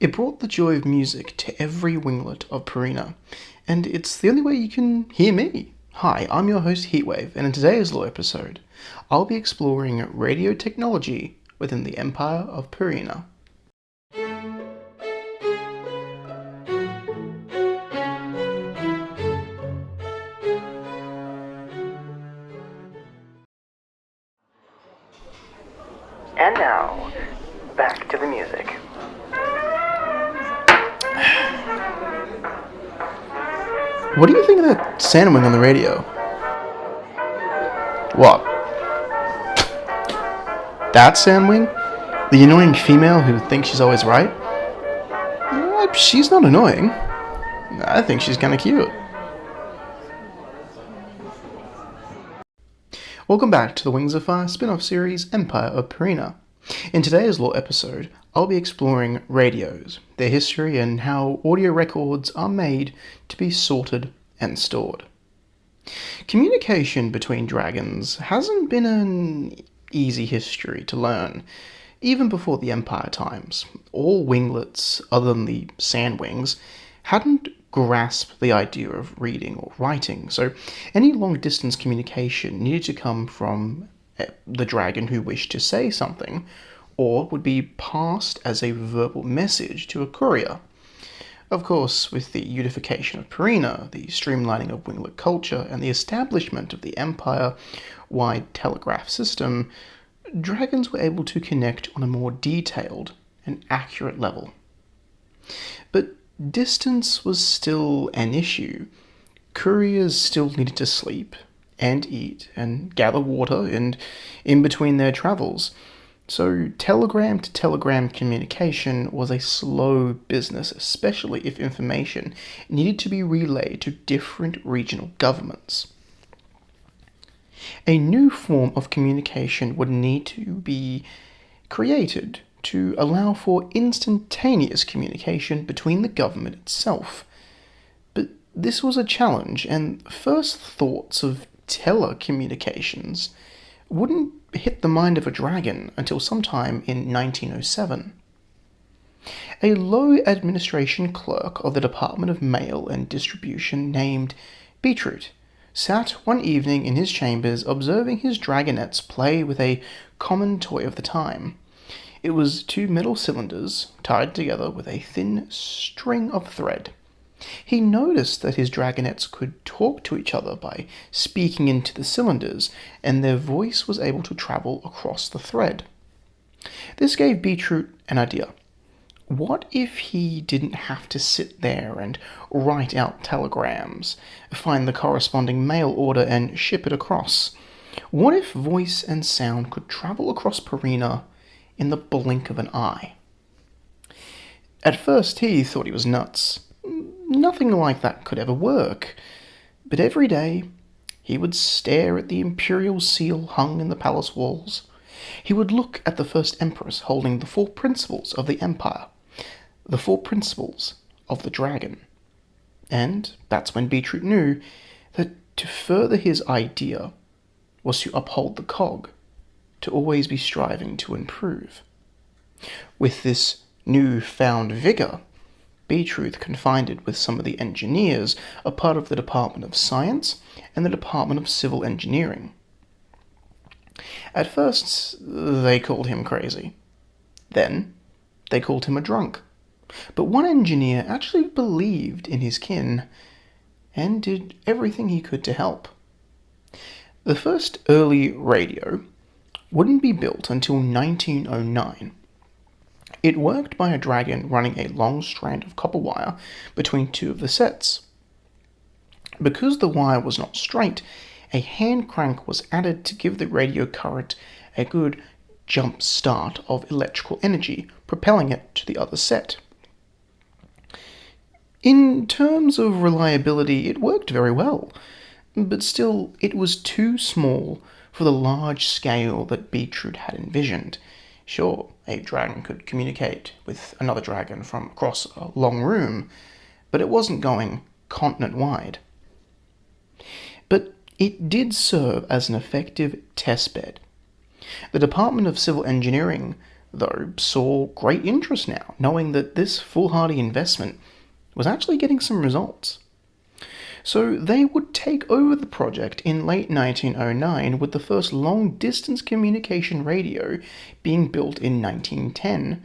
It brought the joy of music to every winglet of Pareena, and it's the only way you can hear me. Hi, I'm your host Heatwave, and in today's law episode, I'll be exploring radio technology within the Empire of Pareena. And now, back to the music. What do you think of that sandwing on the radio? What? That sandwing? The annoying female who thinks she's always right? She's not annoying. I think she's kinda cute. Welcome back to the Wings of Fire spin-off series Empire of Pareena. In today's law episode, I'll be exploring radios, their history, and how audio records are made to be sorted and stored. Communication between dragons hasn't been an easy history to learn. Even before the Empire times, all winglets, other than the sandwings, hadn't grasped the idea of reading or writing, so any long-distance communication needed to come from the dragon who wished to say something, or would be passed as a verbal message to a courier. Of course, with the unification of Pareena, the streamlining of winglet culture, and the establishment of the empire-wide telegraph system, dragons were able to connect on a more detailed and accurate level. But distance was still an issue. Couriers still needed to sleep and eat and gather water in between their travels. So telegram to telegram communication was a slow business, especially if information needed to be relayed to different regional governments. A new form of communication would need to be created to allow for instantaneous communication between the government itself. But this was a challenge, and first thoughts of telecommunications wouldn't hit the mind of a dragon until sometime in 1907. A low administration clerk of the Department of Mail and Distribution named Beetroot sat one evening in his chambers observing his dragonettes play with a common toy of the time. It was two metal cylinders tied together with a thin string of thread. He noticed that his dragonettes could talk to each other by speaking into the cylinders, and their voice was able to travel across the thread. This gave Beetroot an idea. What if he didn't have to sit there and write out telegrams, find the corresponding mail order, and ship it across? What if voice and sound could travel across Pareena in the blink of an eye? At first he thought he was nuts. Nothing like that could ever work. But every day he would stare at the imperial seal hung in the palace walls. He would look at the first empress holding the 4 principles of the empire, the 4 principles of the dragon. And that's when Beetroot knew that to further his idea was to uphold the cog, to always be striving to improve. With this new-found vigor, Beetroot confided with some of the engineers, a part of the Department of Science and the Department of Civil Engineering. At first, they called him crazy. Then, they called him a drunk. But one engineer actually believed in his kin and did everything he could to help. The first early radio wouldn't be built until 1909. It worked by a dragon running a long strand of copper wire between 2 of the sets. Because the wire was not straight, a hand crank was added to give the radio current a good jump start of electrical energy, propelling it to the other set. In terms of reliability, it worked very well, but still it was too small for the large scale that Beetroot had envisioned. Sure, a dragon could communicate with another dragon from across a long room, but it wasn't going continent-wide. But it did serve as an effective testbed. The Department of Civil Engineering though, saw great interest now, knowing that this foolhardy investment was actually getting some results. So they would take over the project in late 1909, with the first long-distance communication radio being built in 1910,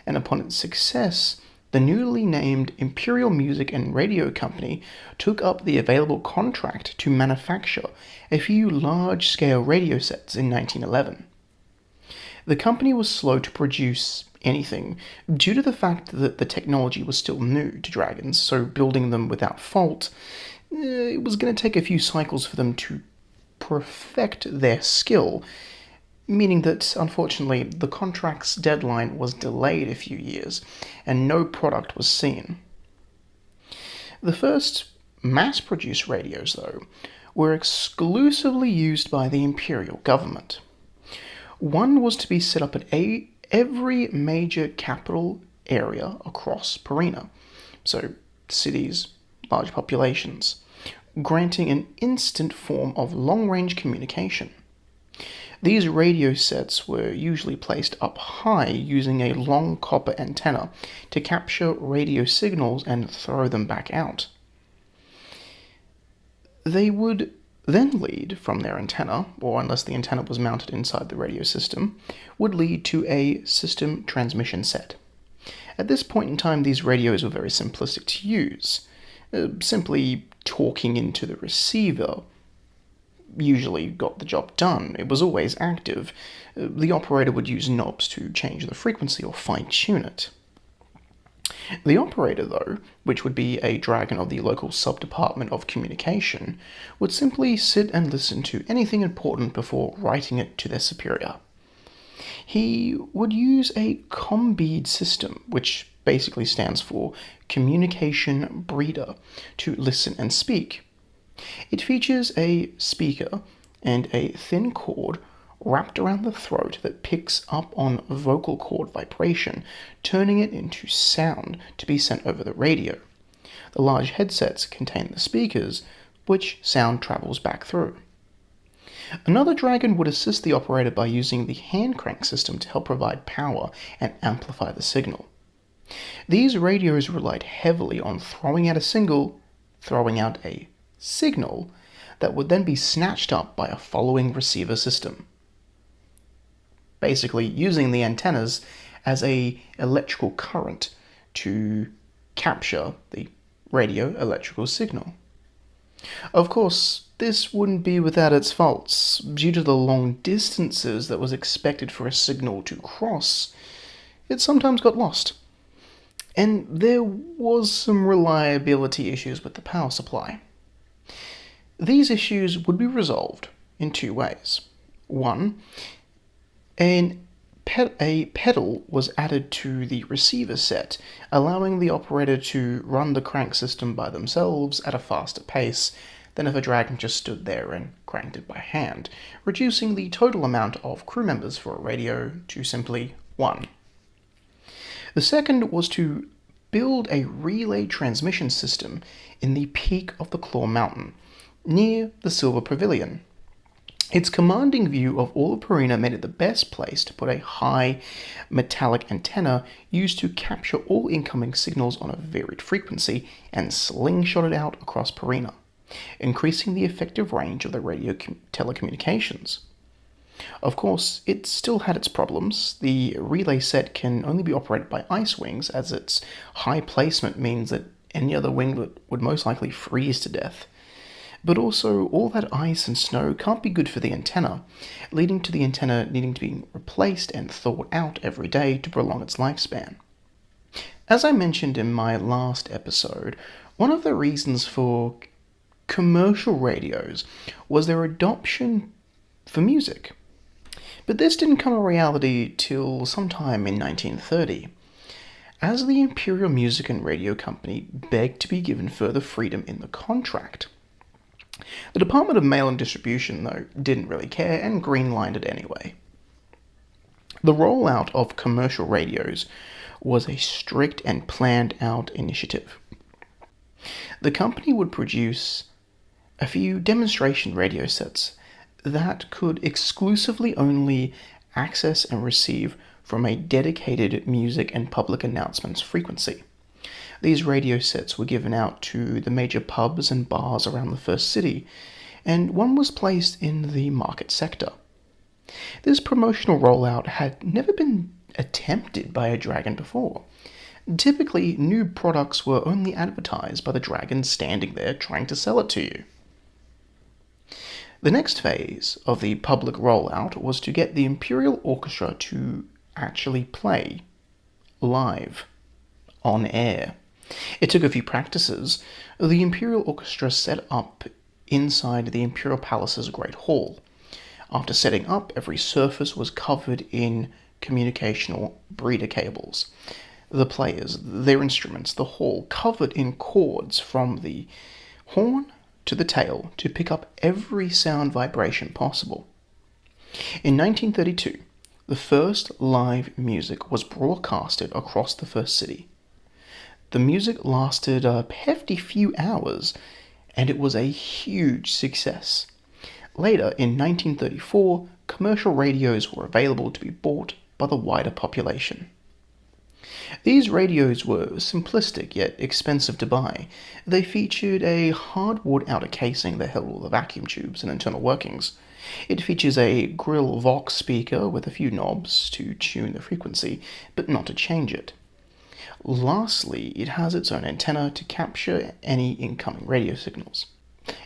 and upon its success, the newly named Imperial Music and Radio Company took up the available contract to manufacture a few large-scale radio sets in 1911. The company was slow to produce anything due to the fact that the technology was still new to dragons, so building them without fault, it was going to take a few cycles for them to perfect their skill, meaning that, unfortunately, the contract's deadline was delayed a few years, and no product was seen. The first mass-produced radios, though, were exclusively used by the imperial government. One was to be set up at every major capital area across Pareena, so cities, large populations, granting an instant form of long-range communication. These radio sets were usually placed up high using a long copper antenna to capture radio signals and throw them back out. They would then lead from their antenna, or unless the antenna was mounted inside the radio system, would lead to a system transmission set. At this point in time, these radios were very simplistic to use. Simply talking into the receiver usually got the job done. It was always active. The operator would use knobs to change the frequency or fine-tune it. The operator, though, which would be a dragon of the local sub-department of communication, would simply sit and listen to anything important before writing it to their superior. He would use a combead system, which basically stands for communication breeder, to listen and speak. It features a speaker and a thin cord wrapped around the throat that picks up on vocal cord vibration, turning it into sound to be sent over the radio. The large headsets contain the speakers, which sound travels back through. Another dragon would assist the operator by using the hand crank system to help provide power and amplify the signal. These radios relied heavily on throwing out a signal that would then be snatched up by a following receiver system. Basically, using the antennas as an electrical current to capture the radio electrical signal. Of course, this wouldn't be without its faults. Due to the long distances that was expected for a signal to cross, it sometimes got lost. And there was some reliability issues with the power supply. These issues would be resolved in two ways. One, a pedal was added to the receiver set, allowing the operator to run the crank system by themselves at a faster pace than if a dragon just stood there and cranked it by hand, reducing the total amount of crew members for a radio to simply one. The second was to build a relay transmission system in the peak of the Claw Mountain, near the Silver Pavilion. Its commanding view of all of Pareena made it the best place to put a high metallic antenna used to capture all incoming signals on a varied frequency and slingshot it out across Pareena, increasing the effective range of the radio telecommunications. Of course, it still had its problems. The relay set can only be operated by ice wings, as its high placement means that any other winglet would most likely freeze to death. But also, all that ice and snow can't be good for the antenna, leading to the antenna needing to be replaced and thawed out every day to prolong its lifespan. As I mentioned in my last episode, one of the reasons for commercial radios was their adoption for music. But this didn't come a reality till sometime in 1930, as the Imperial Music and Radio Company begged to be given further freedom in the contract. The Department of Mail and Distribution, though, didn't really care and greenlined it anyway. The rollout of commercial radios was a strict and planned-out initiative. The company would produce a few demonstration radio sets that could exclusively only access and receive from a dedicated music and public announcements frequency. These radio sets were given out to the major pubs and bars around the first city, and one was placed in the market sector. This promotional rollout had never been attempted by a dragon before. Typically, new products were only advertised by the dragon standing there trying to sell it to you. The next phase of the public rollout was to get the Imperial Orchestra to actually play live, on air. It took a few practices. The Imperial Orchestra set up inside the Imperial Palace's Great Hall. After setting up, every surface was covered in communicational breeder cables. The players, their instruments, the hall, covered in cords from the horn to the tail to pick up every sound vibration possible. In 1932, the first live music was broadcasted across the first city. The music lasted a hefty few hours, and it was a huge success. Later, in 1934, commercial radios were available to be bought by the wider population. These radios were simplistic yet expensive to buy. They featured a hardwood outer casing that held all the vacuum tubes and internal workings. It features a grill Vox speaker with a few knobs to tune the frequency, but not to change it. Lastly, it has its own antenna to capture any incoming radio signals.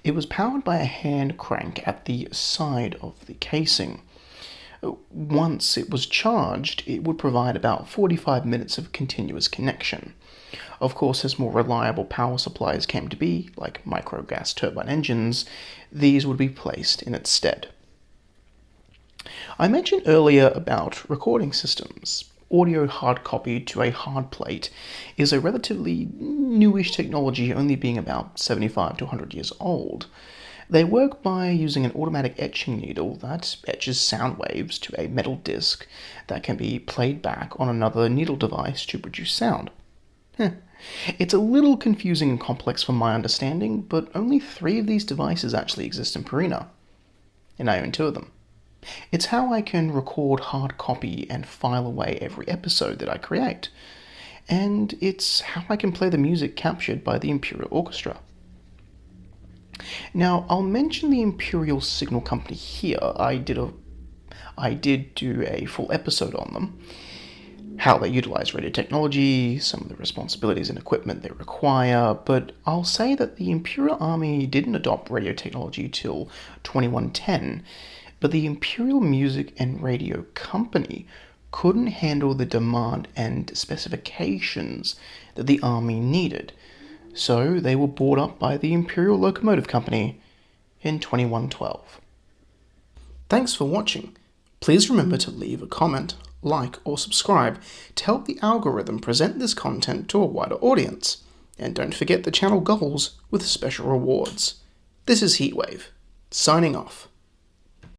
It was powered by a hand crank at the side of the casing. Once it was charged, it would provide about 45 minutes of continuous connection. Of course, as more reliable power supplies came to be, like micro gas turbine engines, these would be placed in its stead. I mentioned earlier about recording systems. Audio hard copied to a hard plate is a relatively newish technology, only being about 75 to 100 years old. They work by using an automatic etching needle that etches sound waves to a metal disc that can be played back on another needle device to produce sound. It's a little confusing and complex from my understanding, but only 3 of these devices actually exist in Pareena, and I own 2 of them. It's how I can record hard copy and file away every episode that I create, and it's how I can play the music captured by the Imperial Orchestra. Now, I'll mention the Imperial Signal Company here. I did do a full episode on them, how they utilize radio technology, some of the responsibilities and equipment they require, but I'll say that the Imperial Army didn't adopt radio technology till 2110, but the Imperial Music and Radio Company couldn't handle the demand and specifications that the Army needed, so they were bought up by the Imperial Locomotive Company in 2112. Thanks for watching. Please remember to leave a comment, like, or subscribe to help the algorithm present this content to a wider audience. And don't forget the channel goals with special rewards. This is Heatwave, signing off.